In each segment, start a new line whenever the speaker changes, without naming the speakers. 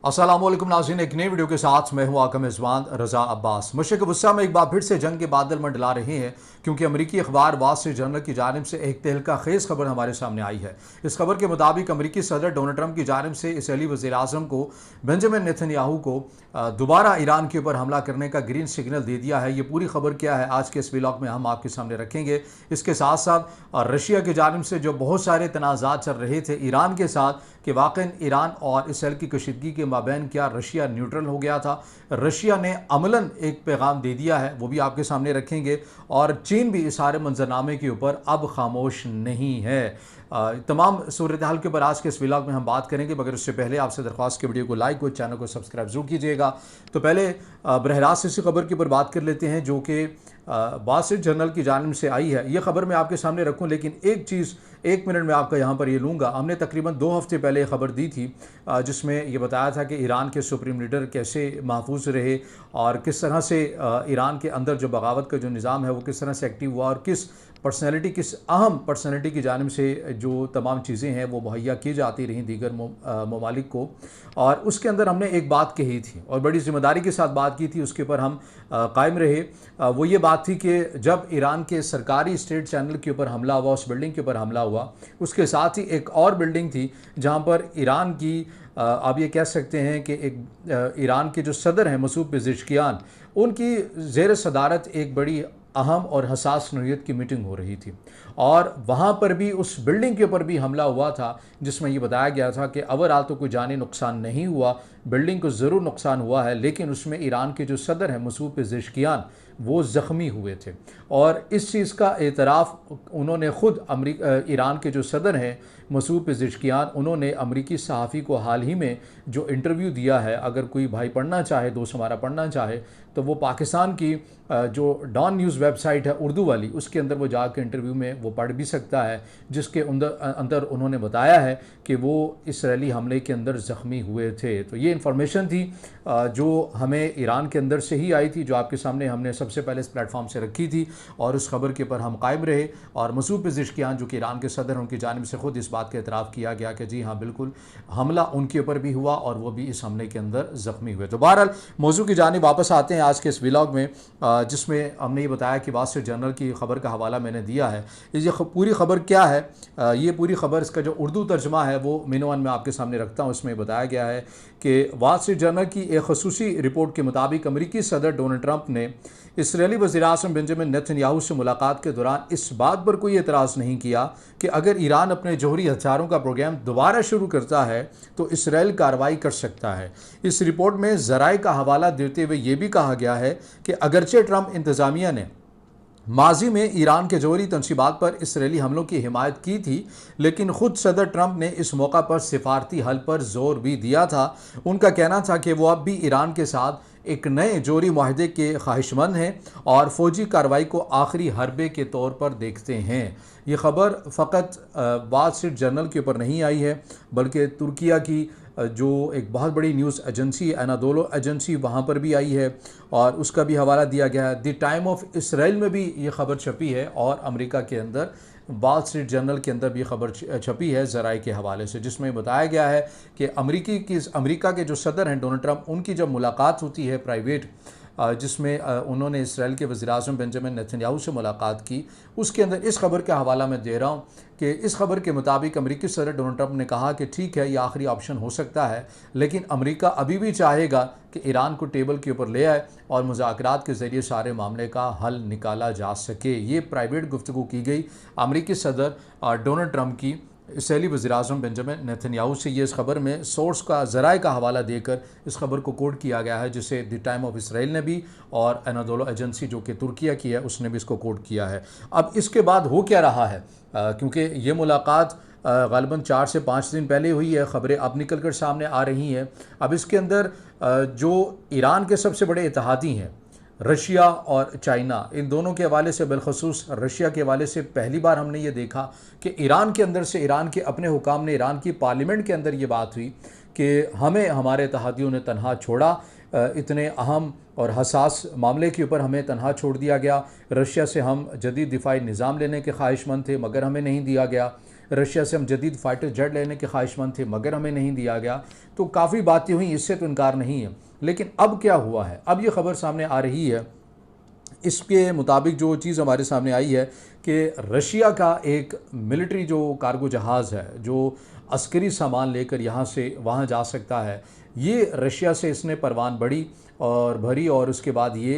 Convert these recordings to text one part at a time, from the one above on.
अस्सलामुअलैकुम नाज़रीन, एक नई वीडियो के साथ मैं हूं आपका मेज़बान रज़ा अब्बास। मशरिक़ वस्ता में एक बार फिर से जंग के बादल मंडला रहे हैं क्योंकि अमरीकी अखबार वॉल स्ट्रीट जर्नल की जानिब से एक तहलका खेज़ खबर हमारे सामने आई है। इस खबर के मुताबिक अमरीकी सदर डोनाल्ड ट्रंप की जानिब से इसराइली वज़ीर-ए-आज़म को बेंजामिन नेतन्याहू को दोबारा ईरान के ऊपर हमला करने का ग्रीन सिग्नल दे दिया है। ये पूरी खबर क्या है आज के इस व्लॉग में हम आपके सामने रखेंगे। इसके साथ साथ रशिया की जानिब से जो बहुत सारे तनाज़ात चल रहे थे ईरान के साथ कि वाक़ई ईरान और इसराइल की कशीदगी के माबैन क्या रशिया न्यूट्रल हो गया था, रशिया ने अमलन एक पैगाम दे दिया है, वो भी आपके सामने रखेंगे। और चीन भी इस सारे मंजरनामे के ऊपर अब खामोश नहीं है। तमाम सूरत हाल के ऊपर आज के इस व्लॉग में हम बात करेंगे, मगर उससे पहले आपसे दरख्वास्त के वीडियो को लाइक और चैनल को सब्सक्राइब जरूर कीजिएगा। तो पहले बरह रास्त इसी खबर के ऊपर बात कर लेते हैं जो कि वॉल स्ट्रीट जर्नल की जानिब से आई है। ये खबर मैं आपके सामने रखूं, लेकिन एक चीज़ एक मिनट में आपका यहाँ पर ये लूँगा। हमने तकरीबन 2 हफ्ते पहले खबर दी थी जिसमें ये बताया था कि ईरान के सुप्रीम लीडर कैसे महफूज रहे और किस तरह से ईरान के अंदर जो बगावत का जो निज़ाम है वो किस तरह से एक्टिव हुआ और किस अहम पर्सनैलिटी की जानिब से जो तमाम चीज़ें हैं वो मुहैया की जाती रहीं दीगर ममालिक को। और उसके अंदर हमने एक बात कही थी और बड़ी ज़िम्मेदारी के साथ बात की थी, उसके ऊपर हम कायम रहे। वो ये बात थी कि जब ईरान के सरकारी स्टेट चैनल के ऊपर हमला हुआ, उस बिल्डिंग के ऊपर हमला हुआ, उसके साथ ही एक और बिल्डिंग थी जहाँ पर ईरान की आप ये कह सकते हैं कि एक ईरान के जो सदर हैं मसूद पेज़ेश्कियान, उनकी ज़ेर सदारत एक बड़ी अहम और हसास नौइयत की मीटिंग हो रही थी। और वहाँ पर भी उस बिल्डिंग के ऊपर भी हमला हुआ था जिसमें ये बताया गया था कि ओवरऑल तो कोई जानी नुकसान नहीं हुआ, बिल्डिंग को ज़रूर नुकसान हुआ है, लेकिन उसमें ईरान के जो सदर हैं मसूद पेज़ेश्कियान वो ज़ख्मी हुए थे। और इस चीज़ का एतराफ़ उन्होंने ख़ुद ईरान के जो सदर हैं मसूद पेज़ेश्कियान, उन्होंने अमरीकी सहाफ़ी को हाल ही में जो इंटरव्यू दिया है, अगर कोई भाई पढ़ना चाहे, दोस्त हमारा पढ़ना चाहे, तो वो पाकिस्तान की जो डॉन न्यूज़ वेबसाइट है उर्दू वाली, उसके अंदर वो जाकर इंटरव्यू में वो पढ़ भी सकता है, जिसके अंदर उन्होंने बताया है कि वो इसराइली हमले के अंदर ज़ख्मी हुए थे। तो ये इन्फॉर्मेशन थी जो हमें ईरान के अंदर से ही आई थी, जो आपके सामने हमने सबसे पहले इस प्लेटफॉर्म से रखी थी और उस खबर के ऊपर हम कायम रहे। और मसूद पेज़ेश्कियान जो कि ईरान के सदर हैं, उनकी जानिब से ख़ुद इस बात का एतराफ़ किया गया कि जी हाँ बिल्कुल हमला उनके ऊपर भी हुआ और वो भी इस हमले के अंदर ज़ख्मी हुए। तो बहरहाल मौजू की जानिब वापस आते हैं आज के इस व्लॉग में, जिसमें हमने ये बताया कि वॉल स्ट्रीट जर्नल की खबर का हवाला मैंने दिया है। ये पूरी खबर क्या है, ये पूरी खबर, इसका जो उर्दू तर्जमा है वो मिनवान में आपके सामने रखता हूँ। इसमें बताया गया है कि वॉल स्ट्रीट जर्नल की एक खसूसी रिपोर्ट के मुताबिक अमरीकी सदर डोनाल्ड ट्रंप ने इसराइली वज़ीर-ए-आज़म बेंजामिन नेतन्याहू से मुलाकात के दौरान इस बात पर कोई एतराज़ नहीं किया कि अगर ईरान अपने जौहरी हथियारों का प्रोग्राम दोबारा शुरू करता है तो इसराइल कार्रवाई कर सकता है। इस रिपोर्ट में ज़राए का हवाला देते हुए ये भी कहा गया है कि अगरचे ट्रंप इंतज़ामिया ने माजी में ईरान के जौहरी तनसीबात पर इसराइली हमलों की हिमायत की थी, लेकिन ख़ुद सदर ट्रंप ने इस मौका पर सिफारती हल पर जोर भी दिया था। उनका कहना था कि वो अब भी ईरान के साथ एक नए जौहरी माहदे के ख्वाहिशमंद हैं और फ़ौजी कार्रवाई को आखिरी हरबे के तौर पर देखते हैं। ये ख़बर फ़कत वॉल स्ट्रीट जर्नल के ऊपर नहीं आई है, बल्कि तुर्किया की जो एक बहुत बड़ी न्यूज़ एजेंसी अनादोलो एजेंसी, वहाँ पर भी आई है और उसका भी हवाला दिया गया है। द टाइम ऑफ इसराइल में भी ये ख़बर छपी है और अमेरिका के अंदर वॉल स्ट्रीट जर्नल के अंदर भी खबर छपी है ज़राए के हवाले से, जिसमें बताया गया है कि अमेरिका के जो सदर हैं डोनाल्ड ट्रंप, उनकी जब मुलाकात होती है प्राइवेट, जिसमें उन्होंने इसराइल के वज़ीर-ए-आज़म बेंजामिन नेतन्याहू से मुलाकात की, उसके अंदर इस खबर का हवाला मैं दे रहा हूँ कि इस खबर के मुताबिक अमेरिकी सदर डोनाल्ड ट्रंप ने कहा कि ठीक है ये आखिरी ऑप्शन हो सकता है, लेकिन अमेरिका अभी भी चाहेगा कि ईरान को टेबल के ऊपर ले आए और मुज़ाकरात के ज़रिए सारे मामले का हल निकाला जा सके। ये प्राइवेट गुफ्तगू की गई अमेरिकी सदर डोनाल्ड ट्रंप की इसराइली वज़ीर-ए-आज़म बेंजामिन नेतन्याहू से। ये इस खबर में सोर्स का ज़राए का हवाला देकर इस खबर को कोट किया गया है, जिसे द टाइम ऑफ इसराइल ने भी और अनादोलो एजेंसी जो कि तुर्किया की है उसने भी इसको कोट किया है। अब इसके बाद हो क्या रहा है, क्योंकि ये मुलाकात ग़ालिबन 4 से 5 दिन पहले हुई है, ख़बरें अब निकल कर सामने आ रही हैं। अब इसके अंदर जो ईरान के सबसे बड़े इत्तेहादी हैं रशिया और चाइना, इन दोनों के हवाले से, बिलखसूस रशिया के हवाले से पहली बार हमने ये देखा कि ईरान के अंदर से, ईरान के अपने हुकाम ने, ईरान की पार्लियामेंट के अंदर ये बात हुई कि हमें हमारे इत्तेहादियों ने तनहा छोड़ा, इतने अहम और हसास मामले के ऊपर हमें तनहा छोड़ दिया गया। रशिया से हम जदीद दिफाई निज़ाम लेने के ख्वाहिशमंद थे मगर हमें नहीं दिया गया। रशिया से हम जदीद फाइटर जेट लेने के ख्वाहिशमंद थे मगर हमें नहीं दिया गया। तो काफ़ी बातें हुई, इससे तो इनकार नहीं है। लेकिन अब क्या हुआ है, अब ये खबर सामने आ रही है, इसके मुताबिक जो चीज़ हमारे सामने आई है कि रशिया का एक मिलिट्री जो कार्गो जहाज़ है जो अस्करी सामान लेकर यहाँ से वहाँ जा सकता है, ये रशिया से इसने परवान भरी और उसके बाद ये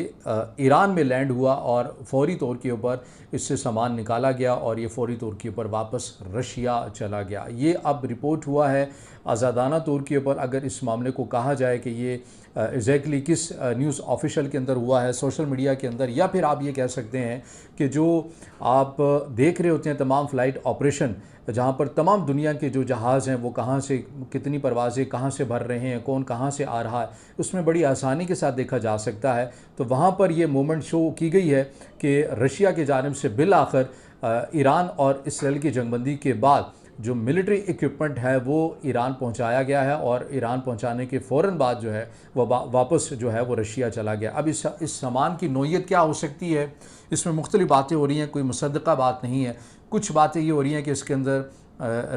ईरान में लैंड हुआ और फौरी तौर के ऊपर इससे सामान निकाला गया और ये फौरी तौर के ऊपर वापस रशिया चला गया। ये अब रिपोर्ट हुआ है आज़ादाना तौर के ऊपर। अगर इस मामले को कहा जाए कि ये एग्जैक्टली किस न्यूज़ ऑफिशियल के अंदर हुआ है, सोशल मीडिया के अंदर, या फिर आप ये कह सकते हैं कि जो आप देख रहे होते हैं तमाम फ़्लाइट ऑपरेशन जहाँ पर तमाम दुनिया के जो जहाज़ हैं वो कहाँ से कितनी परवाज़ें कहाँ से भर रहे हैं, कौन कहाँ से आ रहा है, उसमें बड़ी आसानी के साथ देखा जा सकता है। तो वहाँ पर ये मोमेंट शो की गई है कि रशिया की जानिब से बिल आखिर ईरान और इसराइल की जंगबंदी के बाद जो मिलिट्री इक्विपमेंट है वो ईरान पहुंचाया गया है और ईरान पहुंचाने के फ़ौरन बाद जो है वो वापस जो है वो रशिया चला गया। अब इस सामान की नौइयत क्या हो सकती है, इसमें मुख्तलिफ़ बातें हो रही हैं, कोई मुसद्दक़ा बात नहीं है। कुछ बातें ये हो रही हैं कि इसके अंदर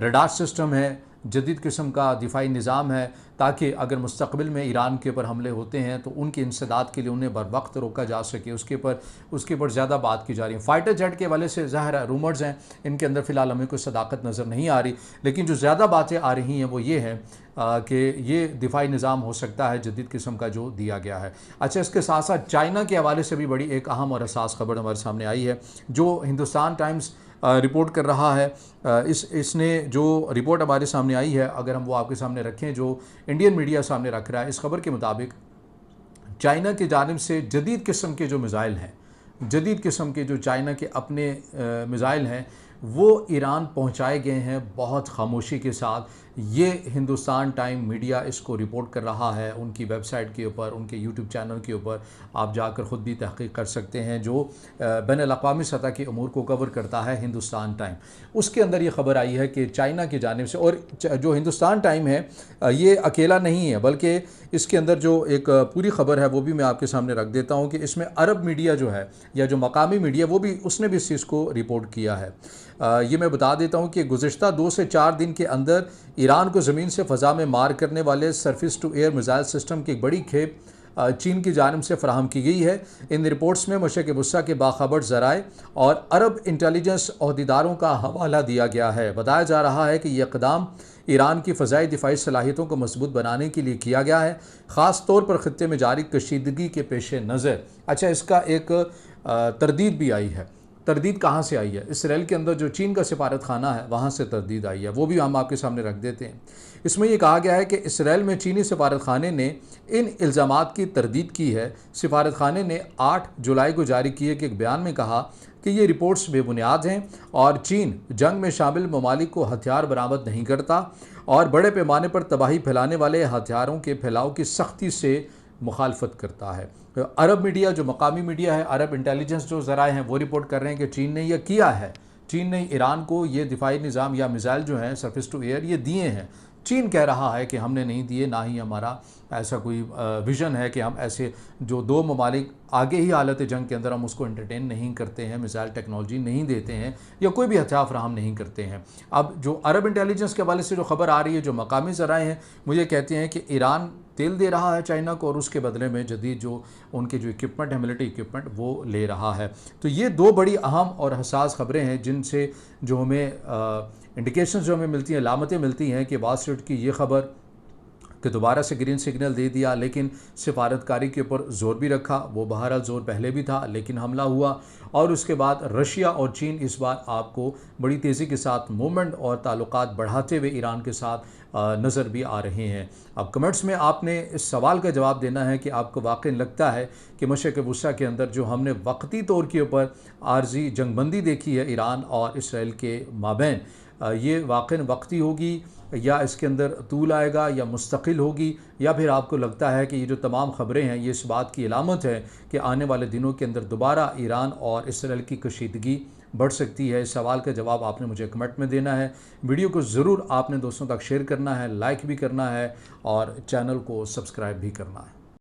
रडार सिस्टम है, जदीद किस्म का दिफाई निज़ाम है, ताकि अगर मुस्तक़बिल में ईरान के ऊपर हमले होते हैं तो उनके इंसदाद के लिए उन्हें बर वक्त रोका जा सके। उसके ऊपर ज़्यादा बात की जा रही है। फ़ाइटर जेट के हवाले से ज़ाहिर है रूमर्स हैं, इनके अंदर फ़िलहाल हमें कोई सदाकत नज़र नहीं आ रही, लेकिन जो ज़्यादा बातें आ रही हैं वो ये हैं कि ये दिफाई निज़ाम हो सकता है जदीद किस्म का जो दिया गया है। अच्छा, इसके साथ साथ चाइना के हवाले से भी बड़ी एक अहम और हसास खबर हमारे सामने आई है जो हिंदुस्तान टाइम्स रिपोर्ट कर रहा है। इसने जो रिपोर्ट हमारे सामने आई है, अगर हम वो आपके सामने रखें, जो इंडियन मीडिया सामने रख रहा है, इस खबर के मुताबिक चाइना की जानिब से जदीद किस्म के जो मिज़ाइल हैं, जदीद किस्म के जो चाइना के अपने मिज़ाइल हैं वो ईरान पहुंचाए गए हैं बहुत खामोशी के साथ। ये हिंदुस्तान टाइम मीडिया इसको रिपोर्ट कर रहा है उनकी वेबसाइट के ऊपर, उनके यूट्यूब चैनल के ऊपर। आप जाकर ख़ुद भी तहक़ीक़ कर सकते हैं, जो बैनुल-अक़वामी सतह के अमूर को कवर करता है हिंदुस्तान टाइम। उसके अंदर ये ख़बर आई है कि चाइना की जानिब से, और जो हिंदुस्तान टाइम है ये अकेला नहीं है, बल्कि इसके अंदर जो एक पूरी ख़बर है वो भी मैं आपके सामने रख देता हूँ कि इसमें अरब मीडिया जो है या जो मकामी मीडिया उसने भी इस चीज़ को रिपोर्ट किया है। ये मैं बता देता हूँ कि गुज़िश्ता 2 से 4 दिन के अंदर ईरान को ज़मीन से फ़ज़ा में मार करने वाले surface to air missile system की एक बड़ी खेप चीन की जानिब से फ़राहम की गई है। इन रिपोर्ट्स में मशरिक़ वस्ता के बाखबर ज़राए और अरब इंटेलिजेंस अहदेदारों का हवाला दिया गया है। बताया जा रहा है कि यह इक़दाम ईरान की फ़ज़ाई दिफाई सलाहियतों को मजबूत बनाने के लिए किया गया है, ख़ास तौर पर ख़ित्ते में जारी कशीदगी के पेश नज़र। अच्छा, इसका एक तरदीद भी आई है। तरदीद कहाँ से आई है? इसराइल के अंदर जो चीन का सिफारत खाना है वहाँ से तरदीद आई है, वो भी हम आपके सामने रख देते हैं। इसमें यह कहा गया है कि इसराइल में चीनी सिफारत खाने ने इन इल्ज़ामात की तरदीद की है। सिफारत खाने ने 8 जुलाई को जारी किए कि एक बयान में कहा कि ये रिपोर्ट्स बेबुनियाद हैं और चीन जंग में शामिल ममालिक को हथियार बरामद नहीं करता और बड़े पैमाने पर तबाही फैलाने वाले हथियारों के फैलाव की सख्ती से मुखालफत करता है। अरब मीडिया, जो मकामी मीडिया है, अरब इंटेलिजेंस जो ज़राए हैं वो रिपोर्ट कर रहे हैं कि चीन ने यह किया है। चीन ने ईरान को ये दिफाई निज़ाम या मिसाइल जो हैं सरफेस टू एयर ये दिए हैं। चीन कह रहा है कि हमने नहीं दिए, ना ही हमारा ऐसा कोई विज़न है कि हम ऐसे जो 2 ममालिक आगे ही हालत जंग के अंदर हम उसको एंटरटेन नहीं करते हैं, मिसाइल टेक्नोलॉजी नहीं देते हैं या कोई भी हथियार फराहम नहीं करते हैं। अब जो अरब इंटेलिजेंस के हवाले से जो खबर आ रही है, जो मकामी ज़राए हैं, मुझे कहते हैं कि ईरान तेल दे रहा है चाइना को और उसके बदले में जदीद जो उनके जो इक्विपमेंट है, मिलिट्री इक्विपमेंट, वो ले रहा है। तो ये 2 बड़ी अहम और हसास खबरें हैं जिनसे जो हमें इंडिकेशंस जो हमें मिलती हैं, लामतें मिलती हैं कि वॉल स्ट्रीट की ये खबर कि दोबारा से ग्रीन सिग्नल दे दिया, लेकिन सिफारतकारी के ऊपर ज़ोर भी रखा। वो बहरहाल ज़ोर पहले भी था, लेकिन हमला हुआ और उसके बाद रशिया और चीन इस बार आपको बड़ी तेज़ी के साथ मूवमेंट और ताल्लुकात बढ़ाते हुए ईरान के साथ नज़र भी आ रहे हैं। अब कमेंट्स में आपने इस सवाल का जवाब देना है कि आपको वाकई लगता है कि मशरिक़ वस्ता के अंदर जो हमने वक्ती तौर के ऊपर आर्जी जंगबंदी देखी है ईरान और इसराइल के माबैन, ये वाकई वक्ती होगी या इसके अंदर तूल आएगा या मुस्तकिल होगी, या फिर आपको लगता है कि ये जो तमाम ख़बरें हैं ये इस बात की अलामत है कि आने वाले दिनों के अंदर दोबारा ईरान और इसराइल की कशीदगी बढ़ सकती है? इस सवाल का जवाब आपने मुझे कमेंट में देना है। वीडियो को ज़रूर आपने दोस्तों तक शेयर करना है, लाइक भी करना है और चैनल को सब्सक्राइब भी करना है।